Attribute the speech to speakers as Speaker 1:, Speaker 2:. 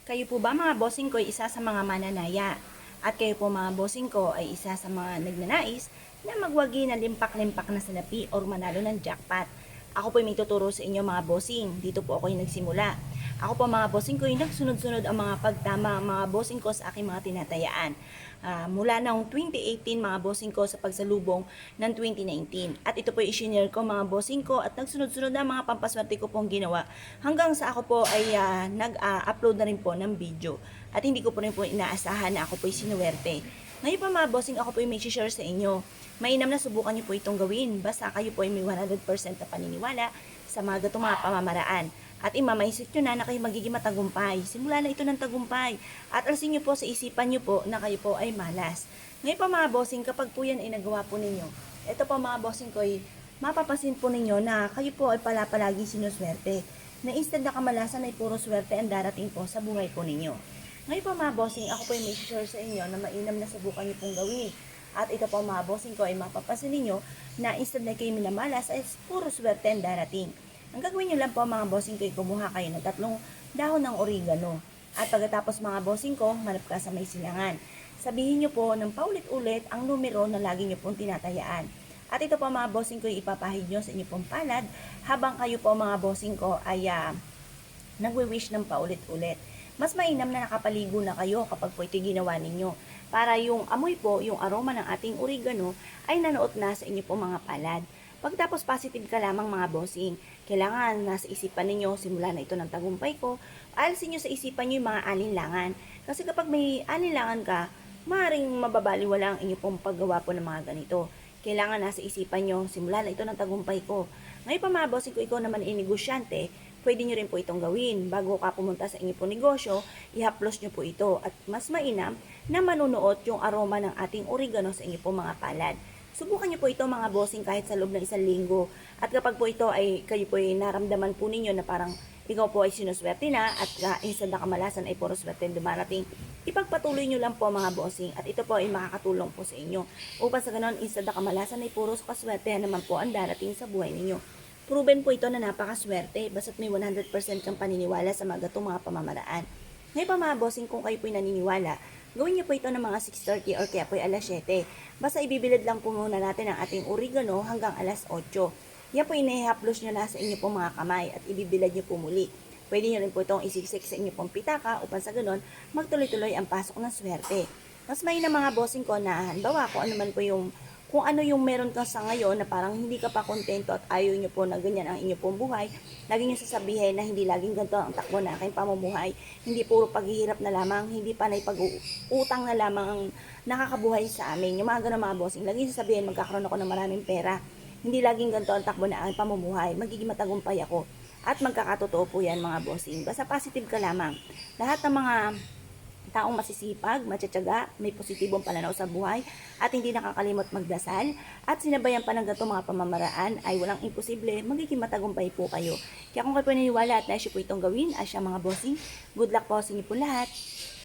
Speaker 1: Kayo po ba mga bossing ko ay isa sa mga mananaya? At kayo po mga bossing ko ay isa sa mga nagnanais na magwagi na limpak-limpak na salapi or manalo ng jackpot. Ako po may tuturo sa inyo mga bossing. Dito po ako yung nagsimula. Ako po mga bossing ko yung nagsunod-sunod ang mga pagtama mga bossing ko sa aking mga tinatayaan. Mula noong 2018 mga bossing ko sa pagsalubong ng 2019. At ito po yung isinare ko mga bossing ko at nagsunod-sunod na mga pampaswerte ko pong ginawa hanggang sa ako po ay nag-upload na rin po ng video. At hindi ko po rin po inaasahan na ako po ay sinuwerte. Ngayon pa mga bossing, ako po ay may share sa inyo. Mainam na subukan niyo po itong gawin. Basta kayo po ay may 100% na paniniwala sa mga gatong mga pamamaraan. At imamaisip nyo na kayo magiging matagumpay. Simula na ito ng tagumpay. At alasin nyo po sa isipan nyo po na kayo po ay malas. Ngayon pa mga bossing, kapag po yan ay nagawa po ninyo, ito po mga bossing ko ay mapapasin po ninyo na kayo po ay palagi sinuswerte. Na instead na kamalasan ay puro swerte ang darating po sa buhay po ninyo. Ngayon po mga bossing, ako po ay may share sa inyo na mainam na subukan nyo pong gawin. At ito po mga bossing ko ay mapapasin ninyo na instead na kayo minamalas ay puro swerte ang darating. Ang gagawin nyo lang po mga bossing ko ay kumuha kayo ng 3 dahon ng oregano. At pagkatapos mga bossing ko, manap ka sa may silangan. Sabihin nyo po ng paulit-ulit ang numero na lagi nyo pong tinatayaan. At ito po mga bossing ko ay ipapahid nyo sa inyo pong palad habang kayo po mga bossing ko ay nagwe-wish ng paulit-ulit. Mas mainam na nakapaligo na kayo kapag po ito ginawa ninyo. Para yung amoy po, yung aroma ng ating oregano ay nanuot na sa inyo po mga palad. Pagtapos positive ka lamang mga bossing, kailangan nasa isipan ninyo, simula na ito ng tagumpay ko, alisin nyo sa isipan nyo yung mga alinlangan. Kasi kapag may alinlangan ka, maaaring mababaliwala ang inyo pong paggawa po ng mga ganito. Kailangan nasa isipan nyo, simula na ito ng tagumpay ko. Ngayon pa mga bossing ko, ikaw naman ay negosyante, pwede nyo rin po itong gawin. Bago ka pumunta sa inyo po negosyo, ihaplos nyo po ito. At mas mainam na manunuot yung aroma ng ating oregano sa inyo po mga palad. Subukan nyo po ito mga bossing kahit sa loob ng 1 linggo. At kapag po ito ay kayo po ay naramdaman po ninyo na parang ikaw po ay sinuswerte na at instant na kamalasan ay puro swerte dumarating, ipagpatuloy nyo lang po mga bossing at ito po ay makakatulong po sa inyo. Upang sa ganon, instant na kamalasan ay puro kaswerte naman po ang darating sa buhay ninyo. Proven po ito na napakaswerte basta't may 100% kang paniniwala sa mga gatong mga pamamaraan. Ngayon pa mga bossing, kung kayo po ay naniniwala, gawin niyo po ito ng mga 6:30 or kaya po ay alas 7. Basta ibibilad lang po muna natin ang ating oregano hanggang alas 8. Yan po inihaplos nyo na sa inyo pong mga kamay at ibibilad nyo po muli. Pwede nyo rin po itong isiksik sa inyo pong pitaka upang sa ganon magtuloy-tuloy ang pasok ng swerte. Mas may na mga bossing ko na halimbawa kung ano yung meron ka sa ngayon na parang hindi ka pa kontento at ayaw nyo po na ganyan ang inyo pong buhay, lagi nyo sasabihin na hindi laging ganito ang takbo na aking pamumuhay, hindi puro paghihirap na lamang, hindi panay pag-uutang na lamang ang nakakabuhay sa amin. Yung mga ganun mga bossing, lagi nyo sasabihin magkakaroon ako ng maraming pera, hindi laging ganito ang takbo na aking pamumuhay, magiging matagumpay ako. At magkakatotoo po yan mga bossing. Basta positive ka lamang. Lahat ng mga taong masisipag, matyatsyaga, may positibong pananaw sa buhay at hindi nakakalimot magdasal at sinabayan pa ng ganitong mga pamamaraan ay walang imposible, magiging matagumpay po kayo. Kaya kung kayo po naniniwala at naisip po itong gawin, asya mga bossing, good luck po sa inyo po lahat.